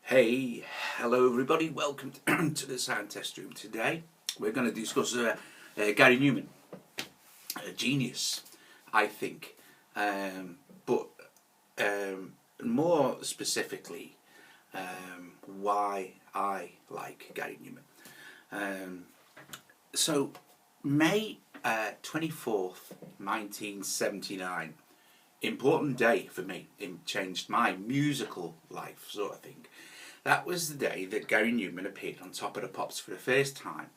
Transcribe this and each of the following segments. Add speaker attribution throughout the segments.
Speaker 1: Hey, hello everybody, welcome to the sound test room. Today we're going to discuss Gary Numan, a genius, I think, but more specifically why I like Gary Numan. So May 24th, 1979, important day for me. It changed my musical life, sort of thing. That was the day that Gary Numan appeared on Top of the Pops for the first time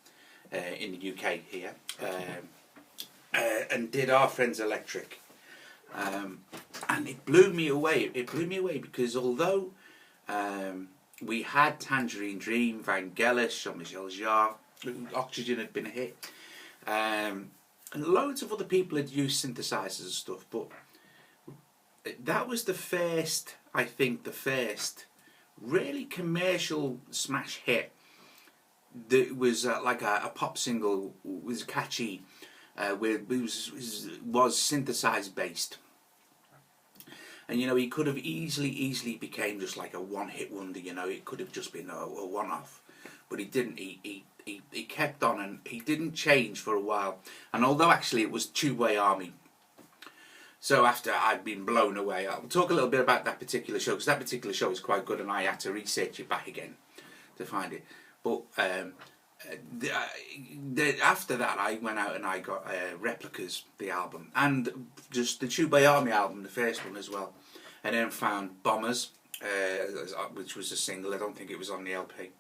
Speaker 1: in the UK here, and did Our Friends Electric, and it blew me away. It blew me away because although we had Tangerine Dream, Vangelis, Jean-Michel Jarre, Oxygen had been a hit, and loads of other people had used synthesizers and stuff, but that was the first, I think, really commercial smash hit that was like a pop single, was catchy, was synthesized based. And he could have easily became just like a one-hit wonder. It could have just been a one-off, but he didn't. He kept on, and he didn't change for a while. And although actually it was Two-Way Army, so after I'd been blown away, I'll talk a little bit about that particular show, because that particular show is quite good and I had to research it back again to find it. But after that I went out and I got Replicas, the album, and just the Two-Way Army album, the first one as well. And then found Bombers, which was a single. I don't think it was on the LP.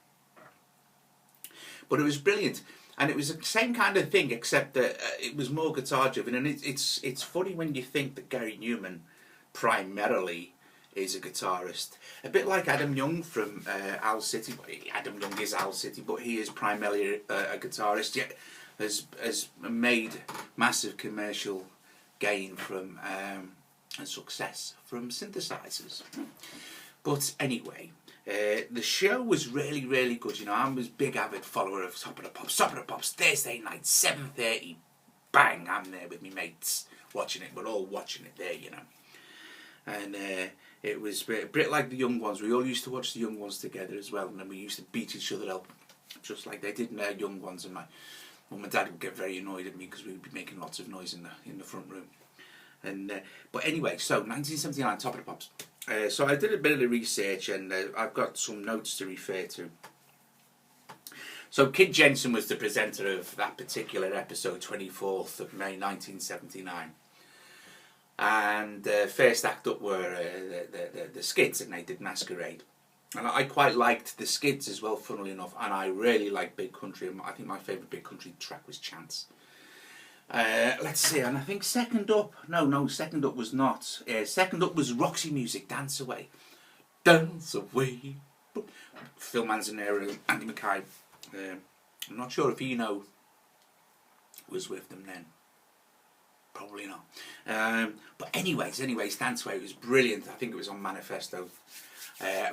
Speaker 1: But it was brilliant. And it was the same kind of thing, except that it was more guitar driven. And it's funny when you think that Gary Numan primarily is a guitarist, a bit like Adam Young from Owl City. Adam Young is Owl City, but he is primarily a guitarist. Yet has made massive commercial gain from and success from synthesizers. But anyway. The show was really good. I was a big avid follower of Top of the Pops. Top of the Pops, Thursday night, 7:30, bang, I'm there with me mates watching it. We're all watching it there, And it was a bit like the Young Ones. We all used to watch the Young Ones together as well, and then we used to beat each other up, just like they did in their Young Ones. And my mum and dad would get very annoyed at me because we would be making lots of noise in the front room. And but anyway, so 1979, Top of the Pops. So I did a bit of the research, and I've got some notes to refer to. So Kid Jensen was the presenter of that particular episode, 24th of May 1979. And first act up were the Skids, and they did Masquerade. And I quite liked the Skids as well, funnily enough, and I really liked Big Country. I think my favourite Big Country track was Chance. Let's see, and I think second up was not. Second up was Roxy Music, Dance Away. Dance Away. Phil Manzanera and Andy Mackay. I'm not sure if Eno was with them then. Probably not. But anyways, Dance Away was brilliant. I think it was on Manifesto.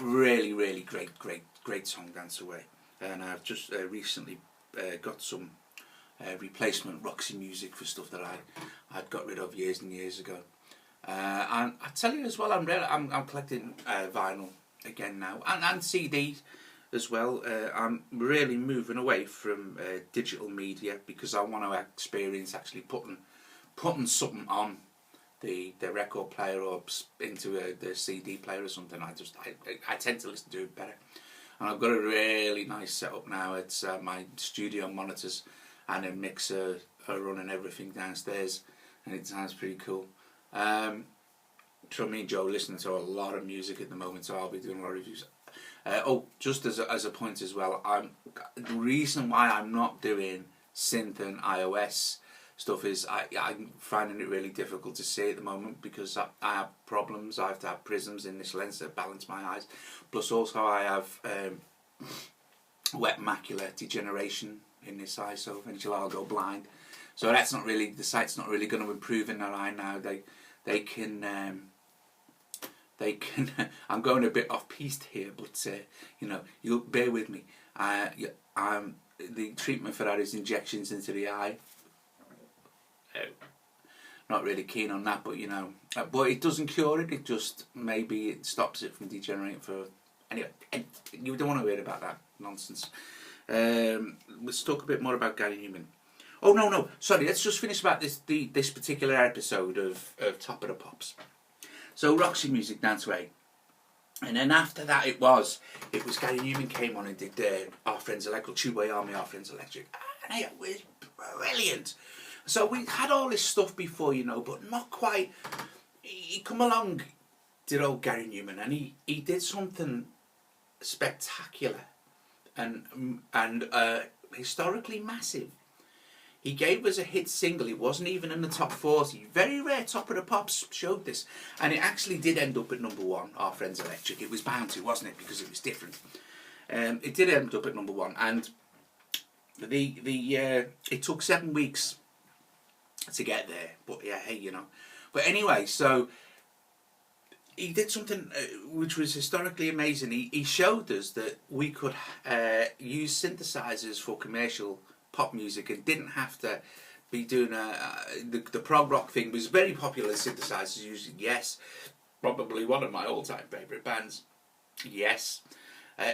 Speaker 1: Really great song, Dance Away. And I've just recently got some replacement Roxy Music for stuff that I'd got rid of years and years ago. And I tell you as well, I'm collecting vinyl again now, and CDs as well. I'm really moving away from digital media because I want to experience actually putting something on the record player or into the CD player or something. I tend to listen to it better. And I've got a really nice setup now. It's my studio monitors and a mixer running everything downstairs, and it sounds pretty cool. So me and Joe listening to a lot of music at the moment, so I'll be doing a lot of reviews. Just as a point as well, the reason why I'm not doing synth and iOS stuff is I'm finding it really difficult to see at the moment because I have problems. I have to have prisms in this lens that balance my eyes. Plus also I have wet macular degeneration in this eye, so eventually I'll go blind. So that's not really, the sight's not really going to improve in that eye now. They can I'm going a bit off piste here, but you'll bear with me. The treatment for that is injections into the eye. Not really keen on that, but but it doesn't cure it. It just maybe it stops it from degenerating for Anyway, you don't want to hear about that nonsense. Let's talk a bit more about Gary Numan. Oh no, sorry. Let's just finish about this particular episode of Top of the Pops. So Roxy Music Dance Way, and then after that it was Gary Numan came on and did Our Friends Electric, Two-Way Army, Our Friends Electric, and it was brilliant. So we had all this stuff before, you know, but not quite. He come along, did old Gary Numan, and he did something spectacular and historically massive. He gave us a hit single. It wasn't even in the top 40. Very rare. Top of the Pops showed this, and it actually did end up at number 1. Our Friends Electric. It was bound to, wasn't it? Because it was different. It did end up at number 1, and it took 7 weeks to get there. But yeah, hey, you know. But anyway, so he did something which was historically amazing. He showed us that we could use synthesizers for commercial pop music and didn't have to be doing the prog rock thing. Was very popular. Synthesizers using, yes, probably one of my all-time favourite bands, yes,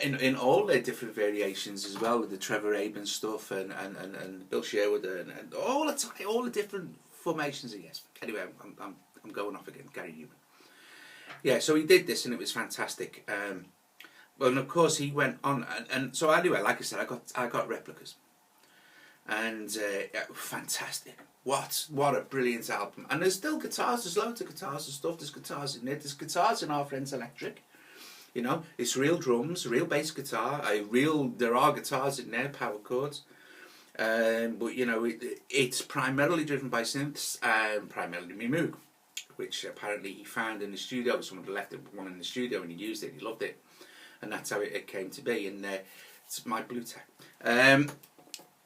Speaker 1: in all their different variations as well, with the Trevor Rabin stuff and Bill Sherwood and all the different formations of Yes. Anyway, I'm going off again. Gary Numan. Yeah, so he did this and it was fantastic. Well, and of course he went on and so anyway, like I said, I got Replicas. And fantastic. What a brilliant album. And there's still guitars, there's loads of guitars and stuff, there's guitars in there, there's guitars in Our Friends Electric. You know, it's real drums, real bass guitar, there are guitars in there, power chords. But you know, it's primarily driven by synths and primarily Moog, which apparently he found in the studio. Someone left one in the studio and he used it, he loved it. And that's how it came to be. And it's my blue tack.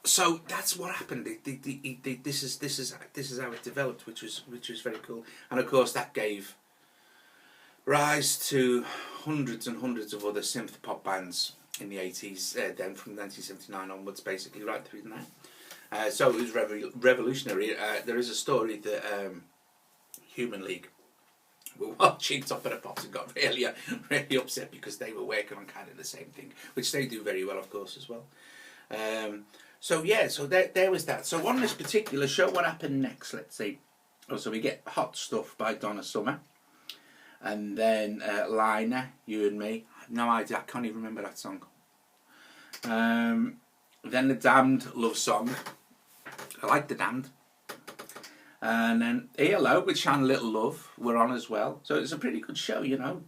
Speaker 1: So that's what happened. This is how it developed, which was very cool. And of course that gave rise to hundreds and hundreds of other synth-pop bands in the 80s, then from 1979 onwards, basically right through the night. So it was revolutionary. There is a story that Human League were watching Top of the Pops and got really upset because they were working on kind of the same thing, which they do very well, of course, as well. So yeah, so there was that. So on this particular show, what happened next? Let's see. Oh, so we get Hot Stuff by Donna Summer, and then Liner, You and Me. I have no idea. I can't even remember that song. Then The Damned, Love Song. I like The Damned. And then ELO with Shine a Little Love were on as well. So it's a pretty good show, you know.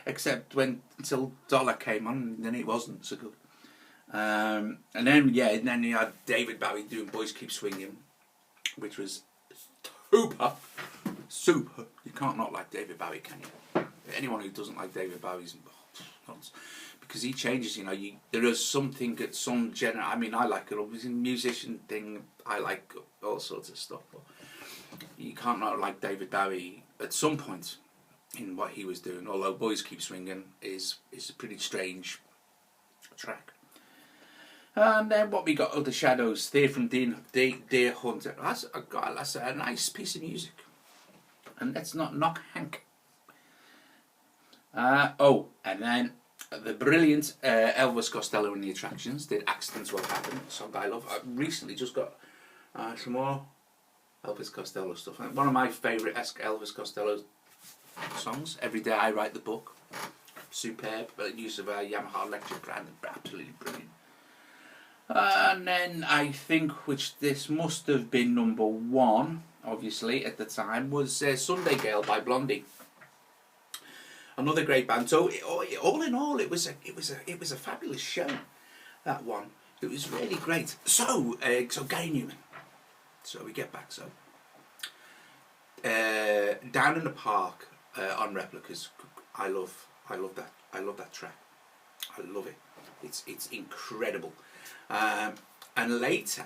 Speaker 1: Except until Dollar came on, then it wasn't so good. And then you had David Bowie doing Boys Keep Swinging, which was super. You can't not like David Bowie, can you? Anyone who doesn't like David Bowie's nuts, because he changes. You know, there is something at some general. I mean, I like it. Obviously, musician thing. I like all sorts of stuff, but you can't not like David Bowie at some point in what he was doing. Although Boys Keep Swinging is a pretty strange track. And then what we got, Other Shadows, there from Deer Hunter. That's a nice piece of music. And let's not knock Hank. And then the brilliant Elvis Costello and the Attractions did Accidents Will Happen, a song I love. I recently just got some more Elvis Costello stuff. One of my favourite Elvis Costello songs, Every Day I Write the Book. Superb, use of a Yamaha electric grand, absolutely brilliant. And then I think, which this must have been number 1, obviously at the time, was Sunday Girl by Blondie. Another great band. So all in all, it was a fabulous show. That one, it was really great. So Gary Numan. So we get back. So Down in the Park on Replicas. I love that. I love that track. I love it. It's incredible. And later,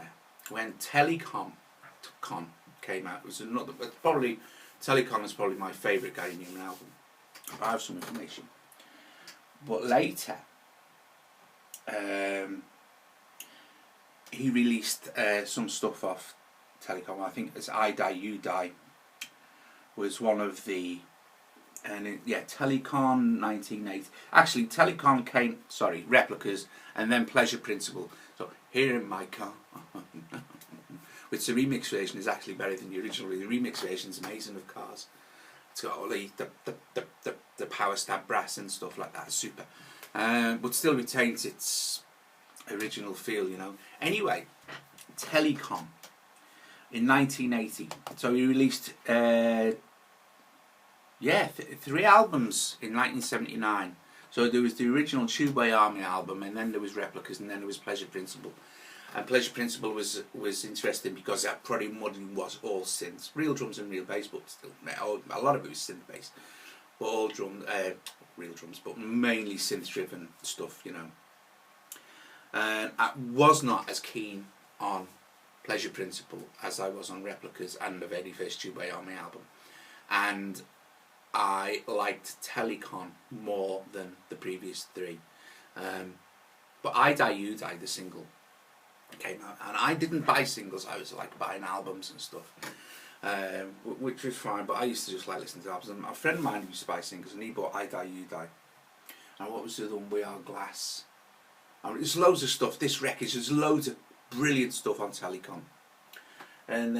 Speaker 1: when Telekon came out, it was another. Probably Telekon is probably my favourite Gary Numan album. I have some information. But later, he released some stuff off Telekon. I think it's I Die You Die was one of the And yeah, Telekon 1980. Actually, Telekon came, sorry, Replicas, and then Pleasure Principle. So, Here in My Car, which the remix version is actually better than the original. The remix version is amazing of Cars. It's got all the power stab brass and stuff like that, super. But still retains its original feel, you know. Anyway, Telekon in 1980. So he released 3 albums in 1979. So there was the original Tubeway Army album, and then there was Replicas, and then there was Pleasure Principle. And Pleasure Principle was interesting because that pretty much was all synths, real drums and real bass, but still a lot of it was synth bass, but all real drums, but mainly synth driven stuff, you know. And I was not as keen on Pleasure Principle as I was on Replicas and the very first Tubeway Army album, and I liked Telekon more than the previous 3. But I Die You Die, the single, came out, and I didn't buy singles. I was like buying albums and stuff, which was fine, but I used to just like listening to albums. And a friend of mine used to buy singles, and he bought I Die You Die. And what was the other one? We Are Glass. I mean, there's loads of stuff. This record, there's loads of brilliant stuff on Telekon. And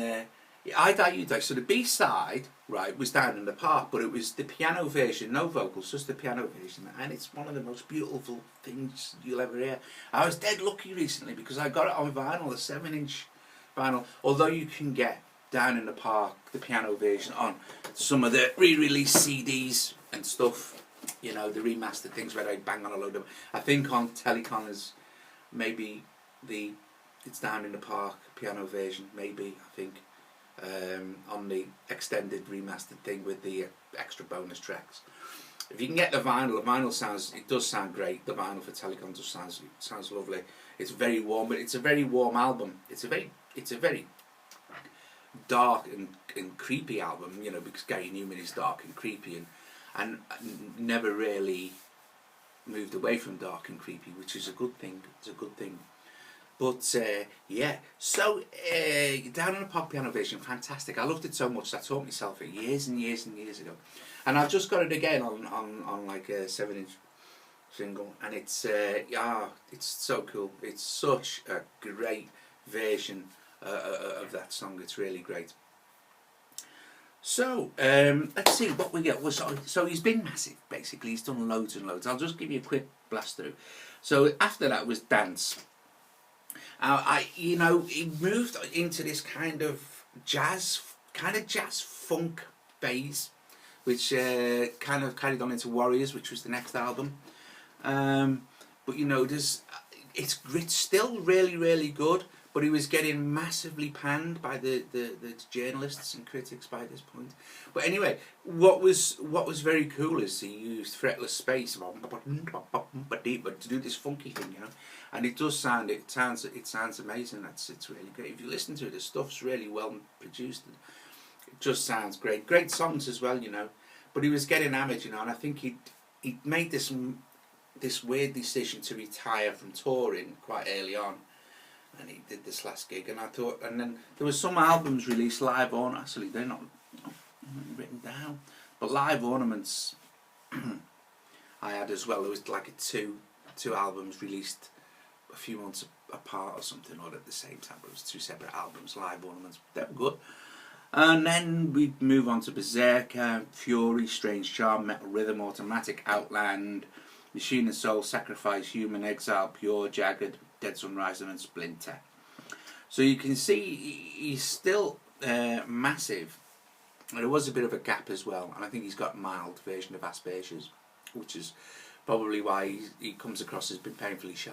Speaker 1: I Die You Die. So the B-side, right, was Down in the Park, but it was the piano version, no vocals, just the piano version, and it's one of the most beautiful things you'll ever hear. I was dead lucky recently because I got it on vinyl, a 7-inch vinyl, although you can get Down in the Park, the piano version, on some of the re-release CDs and stuff, you know, the remastered things where they bang on a load of them. I think on Telekon is maybe it's Down in the Park piano version, maybe, I think. On the extended remastered thing with the extra bonus tracks. If you can get the vinyl does sound great. The vinyl for Telekon just sounds lovely. It's very warm, but it's a very warm album. It's a very dark and creepy album, you know, because Gary Numan is dark and creepy and never really moved away from dark and creepy, which is a good thing. It's a good thing. But yeah, so Down in the Park piano version, fantastic. I loved it so much that I taught myself it years and years and years ago, and I've just got it again on like a 7-inch single, and it's so cool. It's such a great version of that song. It's really great. So let's see what we get. So he's been massive. Basically, he's done loads and loads. I'll just give you a quick blast through. So after that was Dance. He moved into this kind of jazz funk phase, which kind of carried on into Warriors, which was the next album. But you know, it's still really, really good. But he was getting massively panned by the journalists and critics by this point. But anyway, what was very cool is he used fretless space to do this funky thing, you know, and it sounds amazing. It's really great. If you listen to it, the stuff's really well produced. It just sounds great. Great songs as well, you know. But he was getting hammered, you know, and I think he made this weird decision to retire from touring quite early on. And he did this last gig, and then there was some albums released live on. Actually, they're not written down, but live ornaments I had as well. There was like two albums released a few months apart or something, or at the same time. But it was 2 separate albums, live ornaments. They were good. And then we move on to Berserker, Fury, Strange Charm, Metal Rhythm, Automatic, Outland, Machine and Soul, Sacrifice, Human, Exile, Pure, Jagged, Dead Sunrise and Splinter. So you can see he's still massive. There was a bit of a gap as well, and I think he's got a mild version of Asperger's, which is probably why he comes across as being painfully shy.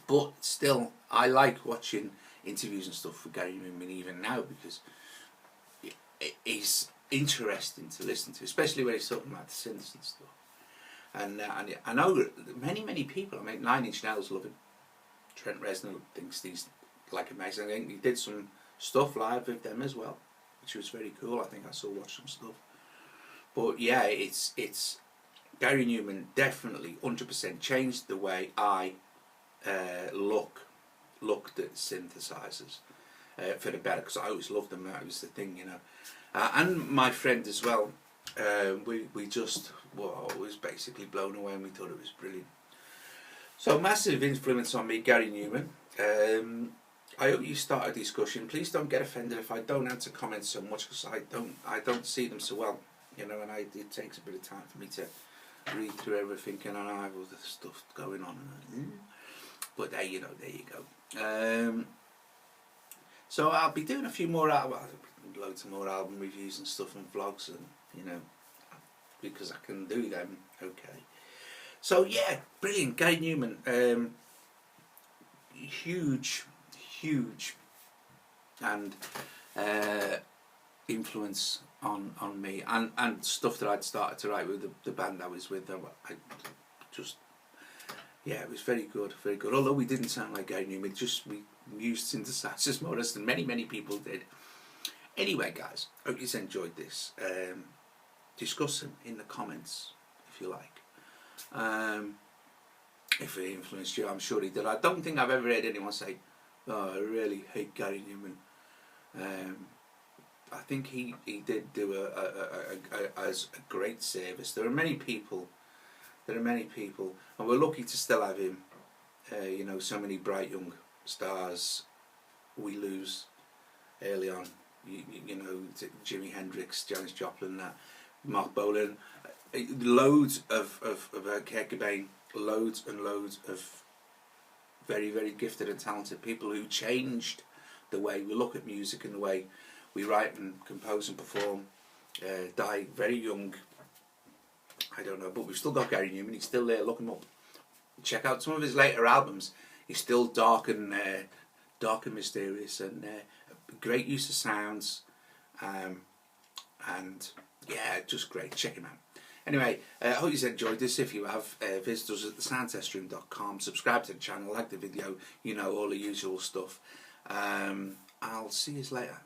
Speaker 1: But still, I like watching interviews and stuff with Gary Numan even now, because he's interesting to listen to, especially when he's talking about the synths and stuff. And I know many people. I mean, 9 Inch Nails love him. Trent Reznor thinks he's like amazing. I think he did some stuff live with them as well, which was very cool. I think I watched some stuff. But yeah, it's Gary Numan definitely 100% changed the way I looked at synthesizers for the better, because I always loved them. That was the thing, you know. And my friend as well, we just was basically blown away, and we thought it was brilliant. So massive influence on me, Gary Numan. I hope you start a discussion. Please don't get offended if I don't answer comments so much, because I don't see them so well, you know, and it takes a bit of time for me to read through everything, and I have all the stuff going on. But there you go. So I'll be doing a few more loads of more album reviews and stuff and vlogs, and you know, because I can do them. Okay. So yeah, brilliant. Gary Numan, huge and influence on me, and stuff that I'd started to write with the band I was with. I just, yeah, it was very good. Although we didn't sound like Gary Numan, we used synthesizers more than many people did. Anyway, guys, hope you enjoyed this. Discuss them in the comments if you like. If it influenced you, I'm sure he did. I don't think I've ever heard anyone say, "Oh, I really hate Gary Numan." I think he did do a great service. There are many people, and we're lucky to still have him. You know, so many bright young stars we lose early on. You know, Jimi Hendrix, Janis Joplin, Mark Bolan, loads of Kurt Cobain, loads and loads of very gifted and talented people who changed the way we look at music and the way we write and compose and perform. Die very young. I don't know, but we've still got Gary Numan. He's still there. Look him up. Check out some of his later albums. He's still dark and mysterious, and great use of sounds, and yeah, just great. Check him out. Anyway, I hope you enjoyed this. If you have, visit us at thesoundtestroom.com, subscribe to the channel, like the video, you know, all the usual stuff. I'll see you later.